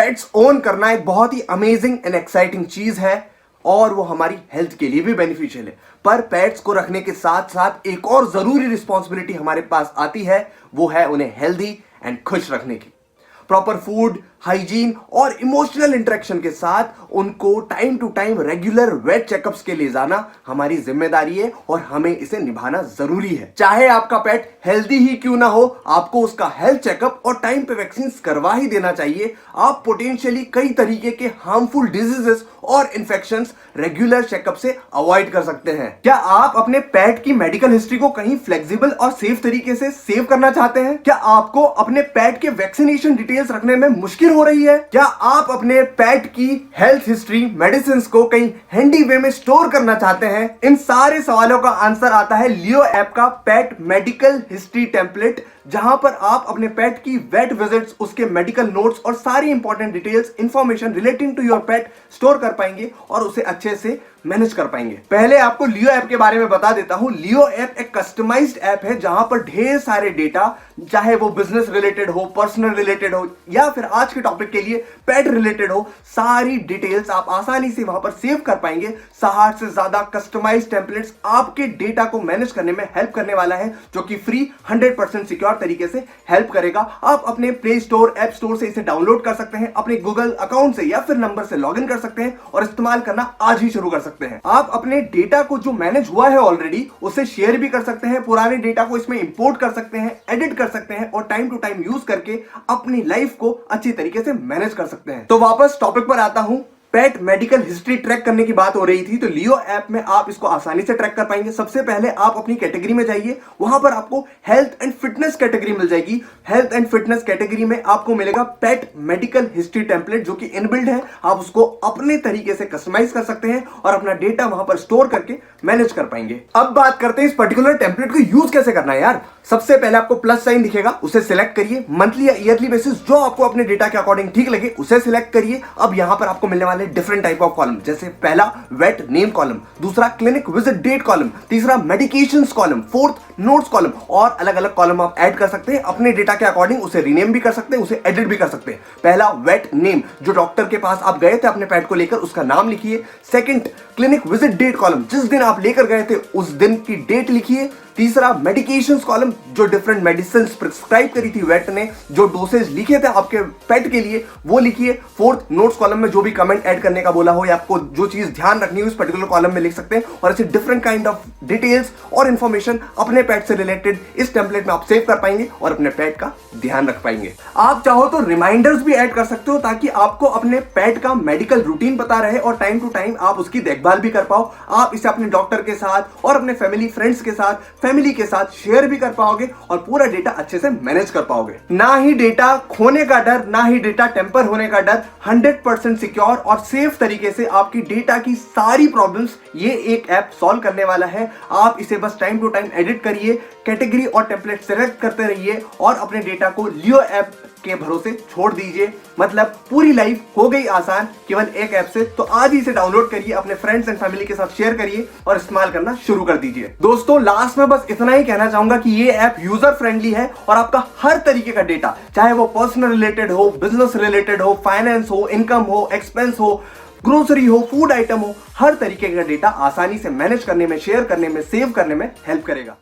Pets own करना एक बहुत ही अमेजिंग एंड एक्साइटिंग चीज है और वो हमारी हेल्थ के लिए भी बेनिफिशियल है। पर पेट्स को रखने के साथ साथ एक और जरूरी रिस्पॉन्सिबिलिटी हमारे पास आती है, वो है उन्हें हेल्दी एंड खुश रखने की। प्रॉपर फूड, हाइजीन और इमोशनल इंटरेक्शन के साथ उनको time to time regular vet checkups के लिए जाना हमारी जिम्मेदारी है और हमें इसे निभाना जरूरी है। चाहे आपका पेट हेल्दी ही क्यों ना हो, आपको उसका हेल्थ चेकअप और टाइम पे वैक्सीन करवा ही देना चाहिए। आप पोटेंशियली कई तरीके के हार्मफुल डिजीजेस और इन्फेक्शंस रेगुलर चेकअप से अवॉइड कर सकते हैं। क्या आप अपने पेट की मेडिकल हिस्ट्री को कहीं फ्लेक्सिबल और सेफ तरीके से सेव करना चाहते हैं? क्या आपको अपने पेट के वैक्सीनेशन डिटेल्स रखने में मुश्किल हो रही है? क्या आप अपने पेट की हेल्थ हिस्ट्री, मेडिसिन को कहीं हैंडी वे में स्टोर करना चाहते हैं? इन सारे सवालों का आंसर आता है लियो ऐप का पेट मेडिकल हिस्ट्री टेम्पलेट, जहां पर आप अपने पेट की वेट विजिट्स, उसके मेडिकल नोट्स और सारी important details, information relating to your pet स्टोर कर पाएंगे और उसे अच्छे से मैनेज कर पाएंगे। पहले आपको लियो ऐप के बारे में बता देता हूं। लियो ऐप एक कस्टमाइज्ड ऐप है जहां पर ढेर सारे डेटा, चाहे वो बिजनेस रिलेटेड हो, पर्सनल रिलेटेड हो या फिर आज के टॉपिक के लिए पेट रिलेटेड हो, सारी डिटेल्स आप आसानी से वहां पर सेव कर पाएंगे। 60 से ज्यादा कस्टमाइज्ड टेम्पलेट्स आपके डेटा को मैनेज करने में हेल्प करने वाला है, जो कि फ्री 100% सिक्योर तरीके से हेल्प करेगा। आप अपने प्ले स्टोर, ऐप स्टोर से इसे डाउनलोड कर सकते हैं, अपने गूगल अकाउंट से या फिर नंबर से लॉगिन कर सकते हैं और इस्तेमाल करना आज ही शुरू कर सकते हैं। आप अपने डेटा को जो मैनेज हुआ है ऑलरेडी, उसे शेयर भी कर सकते हैं, पुराने डेटा को इसमें इंपोर्ट कर सकते हैं, एडिट कर सकते हैं और टाइम टू टाइम यूज करके अपनी लाइफ को अच्छी तरीके से मैनेज कर सकते हैं। तो वापस टॉपिक पर आता हूं। पेट मेडिकल हिस्ट्री ट्रैक करने की बात हो रही थी, तो लियो ऐप में आप इसको आसानी से ट्रैक कर पाएंगे। सबसे पहले आप अपनी कैटेगरी में जाइए, वहां पर आपको हेल्थ एंड फिटनेस कैटेगरी मिल जाएगी। हेल्थ एंड फिटनेस कैटेगरी में आपको मिलेगा पेट मेडिकल हिस्ट्री टेम्पलेट, जो कि इनबिल्ट है। आप उसको अपने तरीके से कस्टमाइज कर सकते हैं और अपना डेटा वहां पर स्टोर करके मैनेज कर पाएंगे। अब बात करते हैं इस पर्टिकुलर टेम्पलेट को यूज कैसे करना है यार। सबसे पहले आपको प्लस साइन दिखेगा, उसे सिलेक्ट करिए। मंथली या ईयरली बेसिस जो आपको अपने डेटा के अकॉर्डिंग ठीक लगे उसे सिलेक्ट करिए। अब यहां पर आपको मिलने वाले डिफरेंट टाइप ऑफ कॉलम, जैसे पहला वेट नेम कॉलम, दूसरा क्लिनिक विजिट डेट कॉलम, तीसरा medications column, fourth notes column, और अलग अलग कॉलम आप ऐड कर सकते हैं अपने डेटा के अकॉर्डिंग। उसे रीनेम भी कर सकते हैं, उसे एडिट भी कर सकते हैं। पहला वेट नेम, जो डॉक्टर के पास आप गए थे अपने पेट को लेकर, उसका नाम लिखिए। Second clinic visit date column, जिस दिन आप लेकर गए थे उस दिन की डेट लिखिए। तीसरा मेडिकेशंस कॉलम, जो डिफरेंट मेडिसिन प्रिस्क्राइब करी थी वेट ने, जो डोसेज लिखे थे आपके पेट के लिए, वो लिखिए। फोर्थ नोट्स कॉलम में जो भी कमेंट ऐड करने का बोला हो या आपको जो चीज ध्यान रखनी है उस पर्टिकुलर कॉलम में लिख सकते हैं। और ऐसे डिफरेंट काइंड ऑफ डिटेल्स और इंफॉर्मेशन अपने पेट से रिलेटेड इस टेम्पलेट में आप सेव कर पाएंगे और अपने पेट का ध्यान रख पाएंगे। आप चाहो तो रिमाइंडर्स भी ऐड कर सकते हो, ताकि आपको अपने पेट का मेडिकल रूटीन पता रहे और टाइम टू टाइम आप उसकी देखभाल भी कर पाओ। आप इसे अपने डॉक्टर के साथ और अपने फैमिली फ्रेंड्स के साथ, फैमिली के साथ शेयर भी कर पाओगे और पूरा डेटा अच्छे से मैनेज कर पाओगे। ना ही डेटा खोने का डर, ना ही डेटा टेम्पर होने का डर। 100% सिक्योर और सेफ तरीके से आपकी डेटा की सारी प्रॉब्लम्स ये एक ऐप सॉल्व करने वाला है। आप इसे बस टाइम टू टाइम एडिट करिए, कैटेगरी और टेम्पलेट सेलेक्ट करते रहिए और अपने डेटा को लियो ऐप के भरोसे छोड़ दीजिए। मतलब पूरी लाइफ हो गई आसान केवल एक ऐप से। तो आज ही इसे डाउनलोड करिए, अपने फ्रेंड्स एंड फैमिली के साथ शेयर करिए और इस्तेमाल करना शुरू कर दीजिए। दोस्तों, लास्ट में बस इतना ही कहना चाहूंगा कि ये ऐप यूजर फ्रेंडली है और आपका हर तरीके का डेटा, चाहे वो पर्सनल रिलेटेड हो, बिजनेस रिलेटेड हो, फाइनेंस हो, इनकम हो, एक्सपेंस हो, ग्रोसरी हो, फूड आइटम हो, हर तरीके का डेटा आसानी से मैनेज करने में, शेयर करने में, सेव करने में हेल्प करेगा।